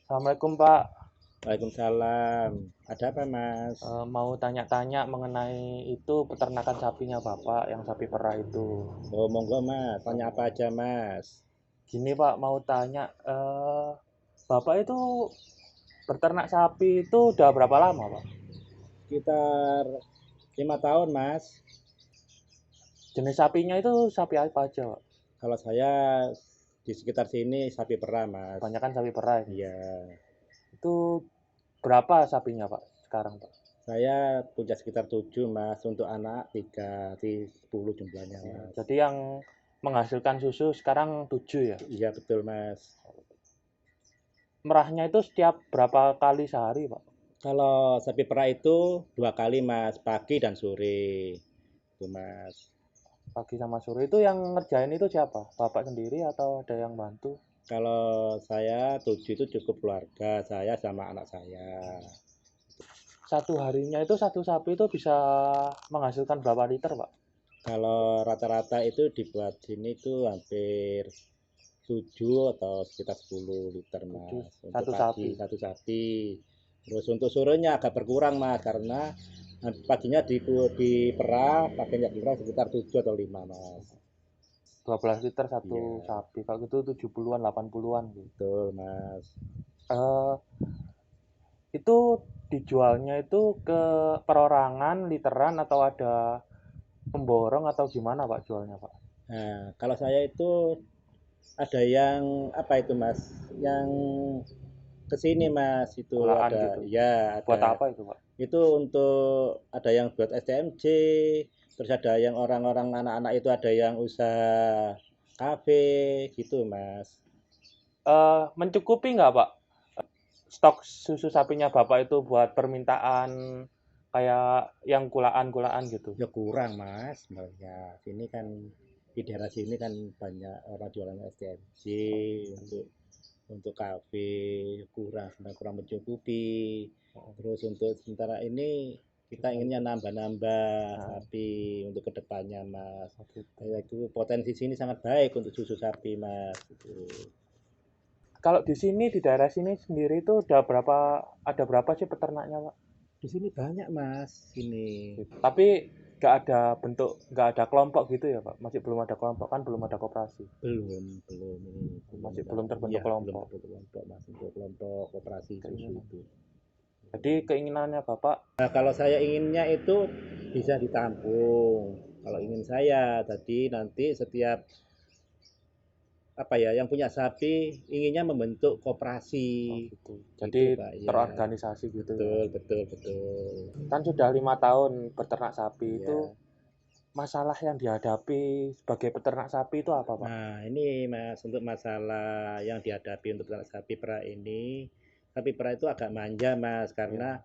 Assalamualaikum Pak. Waalaikumsalam. Ada apa, Mas? Mau tanya-tanya mengenai itu peternakan sapinya Bapak yang sapi perah itu. Oh, monggo, Mas. Tanya apa aja, Mas? Gini Pak, mau tanya, Bapak itu berternak sapi itu udah berapa lama Pak? Sekitar 5 tahun, Mas. Jenis sapinya itu sapi apa aja Pak? Kalau saya di sekitar sini sapi perah, Mas. Banyak kan sapi perah ini. Iya. Itu berapa sapinya Pak sekarang Pak? Saya punya sekitar 7, Mas. Untuk anak 3, di 10 jumlahnya, Mas. Jadi yang menghasilkan susu sekarang 7 ya? Iya, betul, Mas. Merahnya itu setiap berapa kali sehari Pak? Kalau sapi perah itu 2 kali, Mas. Pagi dan sore. Itu, Mas. Pagi sama sore itu yang ngerjain itu siapa? Bapak sendiri atau ada yang bantu? Kalau saya 7 itu cukup keluarga. Saya sama anak saya. Satu harinya itu satu sapi itu bisa menghasilkan berapa liter, Pak? Kalau rata-rata itu dibuat sini tuh hampir 7 atau sekitar 10 liter, Tujuh, Mas. Untuk satu pagi sapi. satu sapi. Terus untuk sorenya agak berkurang, Mas, karena paginya diperah, paginya diperah sekitar 7 atau 5, Mas. 12 liter satu Iya, sapi. Kalau gitu 70-an, 80-an gitu. betul, Mas. Eh, itu dijualnya itu ke perorangan, literan atau ada pemborong atau gimana, Pak, jualnya, Pak? Nah, kalau saya itu ada yang apa itu, Mas? Yang kesini, Mas, itu Kulaan ada, gitu. ya, Buat ada. apa itu, Pak? Itu untuk ada yang buat STMJ, terus ada yang orang-orang anak-anak itu ada yang usaha kafe gitu, Mas. Mencukupi nggak, Pak, stok susu sapinya Bapak itu buat permintaan kayak yang kulaan-kulaan gitu? Ya kurang, Mas, sebenarnya. Sini kan di daerah sini kan banyak orang jualan STMJ untuk kafe, kurang sebenarnya, kurang mencukupi. Terus untuk sementara ini kita inginnya nambah-nambah sapi untuk kedepannya, Mas. Ya, itu potensi sini sangat baik untuk susu sapi, Mas. Gitu. Kalau di sini, di daerah sini sendiri itu ada berapa sih peternaknya, Pak? Di sini banyak, Mas. Sini. Tapi nggak ada kelompok gitu ya, Pak? Masih belum ada kelompok kan, belum ada koperasi. Belum ini belum Masih ada. belum terbentuk Ya, belum kelompok. terbentuk kelompok, Mas, untuk kelompok koperasi susu Keinginan. itu. Jadi keinginannya Bapak, Nah, kalau saya inginnya itu bisa ditampung. Kalau ingin saya, tadi nanti setiap apa ya, yang punya sapi inginnya membentuk koperasi. oh gitu. Gitu, Jadi Pak. Ya, terorganisasi gitu ya. betul, betul, betul. Kan sudah 5 tahun beternak sapi itu, Ya. masalah yang dihadapi sebagai peternak sapi itu apa, Pak? Nah, ini, Mas, untuk masalah yang dihadapi untuk sapi perah ini, sapi perah itu agak manja, Mas, karena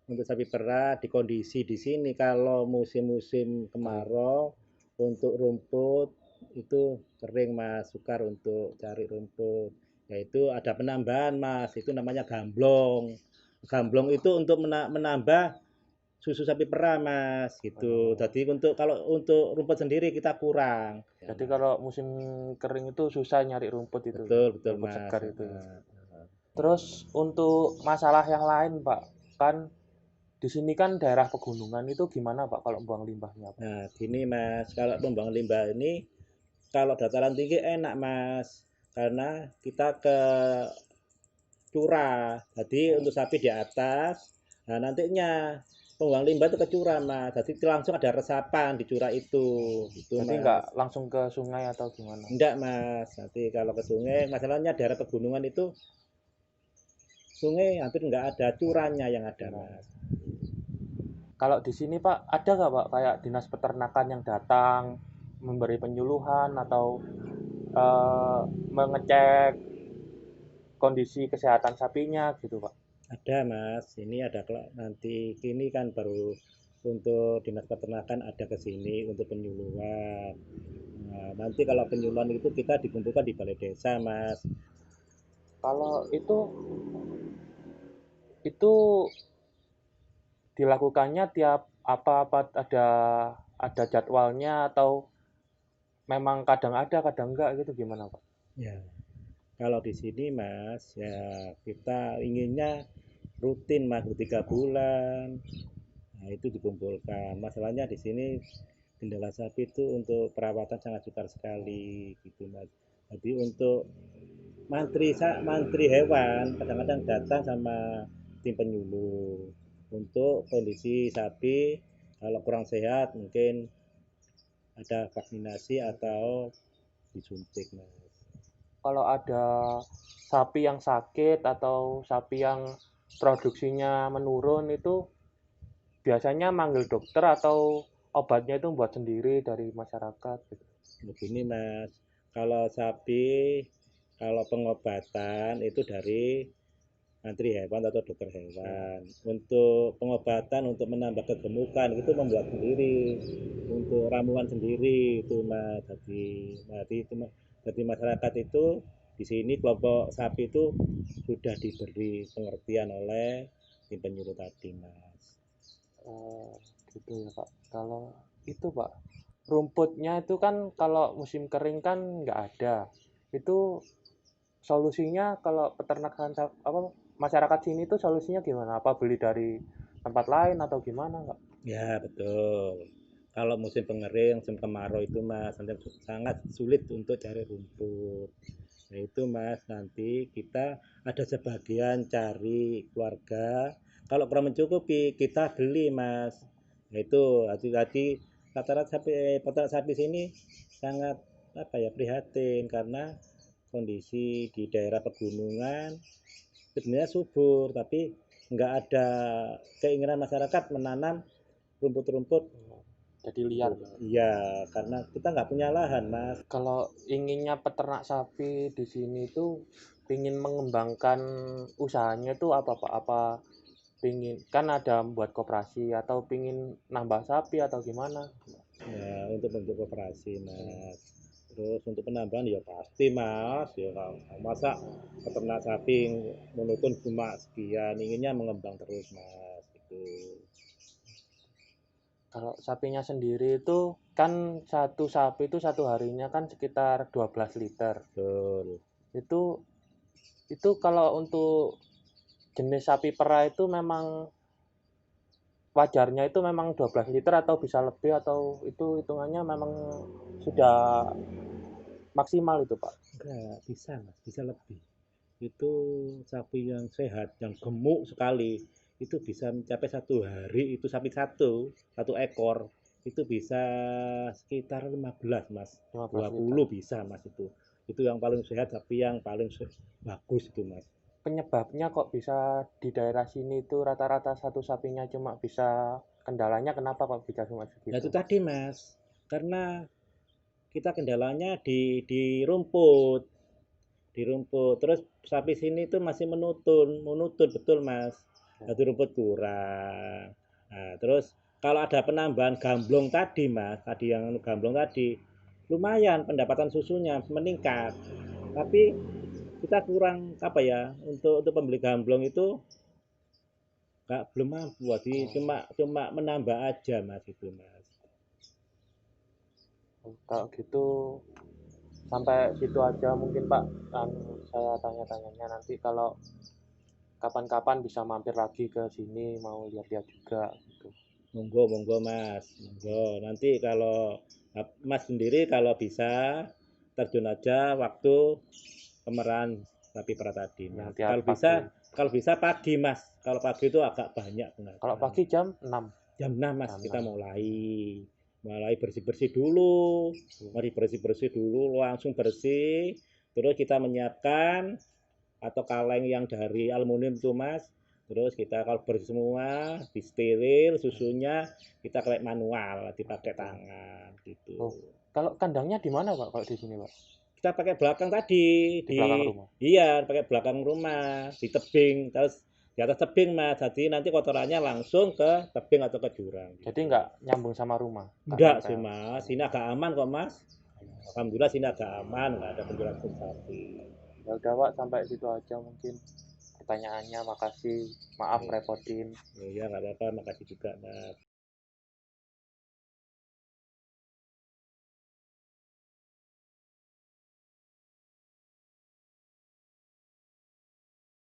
Ya, untuk sapi perah di kondisi di sini kalau musim-musim kering. kemarau untuk rumput itu kering, Mas, sukar untuk cari rumput. Yaitu ada penambahan, Mas, itu namanya gamblong. Gamblong itu untuk menambah susu sapi perah, Mas, gitu. Oh. Jadi kalau untuk rumput sendiri kita kurang. Ya, Jadi Mas. kalau musim kering itu susah nyari rumput itu, Betul, betul, rumput Mas. segar itu ya. Terus untuk masalah yang lain, Pak, kan di sini kan daerah pegunungan itu gimana, Pak, kalau buang limbahnya, Pak? Nah, gini, Mas, kalau pembuangan limbah ini kalau dataran tinggi enak, Mas, karena kita ke curah. Jadi untuk sapi di atas, nah nantinya pembuangan limbah itu ke curah, Mas. Jadi langsung ada resapan di curah itu, gitu, Jadi nggak Mas. langsung ke sungai atau gimana? Enggak, Mas. Nanti kalau ke sungai, masalahnya daerah pegunungan itu sungai hampir enggak ada, curahnya yang ada, Curah. Mas. Kalau di sini, Pak, ada nggak, Pak, kayak dinas peternakan yang datang memberi penyuluhan atau eh, mengecek kondisi kesehatan sapinya gitu, Pak? Ada, Mas. Ini ada nanti ini kan baru untuk dinas peternakan ada ke sini untuk penyuluhan. Nah, nanti kalau penyuluhan itu kita dikumpulkan di balai desa, Mas. Kalau itu dilakukannya tiap apa ada jadwalnya atau memang kadang ada kadang enggak gitu gimana, Pak? Ya. Kalau di sini Mas, ya kita inginnya rutin Mas, 3 bulan. Nah, itu dikumpulkan. Masalahnya di sini gendala sapi itu untuk perawatan sangat sukar sekali gitu Mas. Jadi untuk mantri hewan kadang-kadang datang sama tim penyuluh untuk kondisi sapi kalau kurang sehat mungkin ada vaksinasi atau disuntik Mas. Kalau ada sapi yang sakit atau sapi yang produksinya menurun itu biasanya manggil dokter atau obatnya itu buat sendiri dari masyarakat gitu. Begini Mas, kalau sapi, kalau pengobatan itu dari mantri hewan atau dokter hewan. Untuk pengobatan untuk menambah kegemukan itu membuat sendiri, untuk ramuan sendiri itu Mas. Jadi masyarakat itu di sini kelompok sapi itu sudah diberi pengertian oleh tim penyuluh tadi Mas. Oh, gitu ya Pak. Kalau itu Pak, rumputnya itu kan kalau musim kering kan nggak ada. Itu solusinya kalau peternakan apa masyarakat sini tuh solusinya gimana? Apa beli dari tempat lain atau gimana nggak? Ya betul. Kalau musim pengering, musim kemarau itu Mas, sangat sulit untuk cari rumput. Nah itu Mas, nanti kita ada sebagian cari keluarga. Kalau kurang mencukupi, kita beli Mas. Nah itu hati-hati rata-rata peternak sapi sini sangat apa ya prihatin karena kondisi di daerah pegunungan sebenarnya subur, tapi nggak ada keinginan masyarakat menanam rumput-rumput. Jadi liar. Iya, karena kita nggak punya lahan, Mas. Kalau inginnya peternak sapi di sini tuh ingin mengembangkan usahanya tuh apa Pak? Apa pingin kan ada buat koperasi atau pingin nambah sapi atau gimana? Ya, untuk bentuk koperasi, Mas. Terus untuk penambahan ya pasti, Mas. Ya, masa peternak sapi monoton cuma sekian, inginnya mengembang terus, Mas. Gitu. Kalau sapinya sendiri itu kan satu sapi itu satu harinya kan sekitar 12 liter. Betul. Itu kalau untuk jenis sapi perah itu memang wajarnya itu memang 12 liter atau bisa lebih atau itu hitungannya memang sudah maksimal itu Pak. Enggak, bisa, Mas. Bisa lebih. Itu sapi yang sehat, yang gemuk sekali, itu bisa mencapai 1 hari, itu sapi satu ekor, itu bisa sekitar 15 Mas. 15 liter. 20 bisa Mas itu. Itu yang paling sehat, sapi yang paling bagus itu Mas. Penyebabnya kok bisa di daerah sini itu rata-rata satu sapinya cuma bisa kendalanya kenapa kok bisa cuma Nah segitu? itu tadi Mas, karena kita kendalanya di rumput, di rumput. Terus sapi sini tuh masih menutun betul Mas. Jadi rumput kurang. Nah, terus kalau ada penambahan gamblong tadi Mas, tadi yang gamblong tadi, lumayan pendapatan susunya meningkat. Tapi kita kurang apa ya untuk pembeli gamblong itu nggak belum mampu, jadi cuma cuma menambah aja Mas itu Mas. Kalau gitu sampai situ aja mungkin Pak. Saya tanya-tanyanya nanti kalau kapan-kapan bisa mampir lagi ke sini mau lihat-lihat juga gitu. Monggo monggo Mas, monggo. Nanti kalau Mas sendiri kalau bisa terjun aja waktu kemerahan sapi perah tadi Mas. Yang tiap pagi. Kalau bisa pagi Mas. Kalau pagi itu agak banyak Kalau pendatang. pagi jam 6. Jam 6 Mas Jam kita 6. mulai bersih-bersih dulu. Mari bersih-bersih dulu, langsung bersih. Terus kita menyiapkan atau kaleng yang dari aluminium itu Mas. Terus kita kalau bersih semua, disteril susunya, kita kayak manual, dipakai tangan gitu. Oh, kalau kandangnya di mana Pak kalau di sini Pak? Kita pakai belakang tadi Di belakang rumah. iya pakai belakang rumah di tebing terus di atas tebing Mas, jadi nanti kotorannya langsung ke tebing atau ke jurang Jadi gitu. nggak nyambung sama rumah, nggak Enggak sih nempel. Mas, ini agak aman kok Mas. Alhamdulillah sini agak aman, nggak ada penjelasan sapi. Ya udah Pak, sampai situ aja mungkin pertanyaannya. Makasih, maaf Ya, merepotin. ya nggak apa-apa, makasih juga Mas.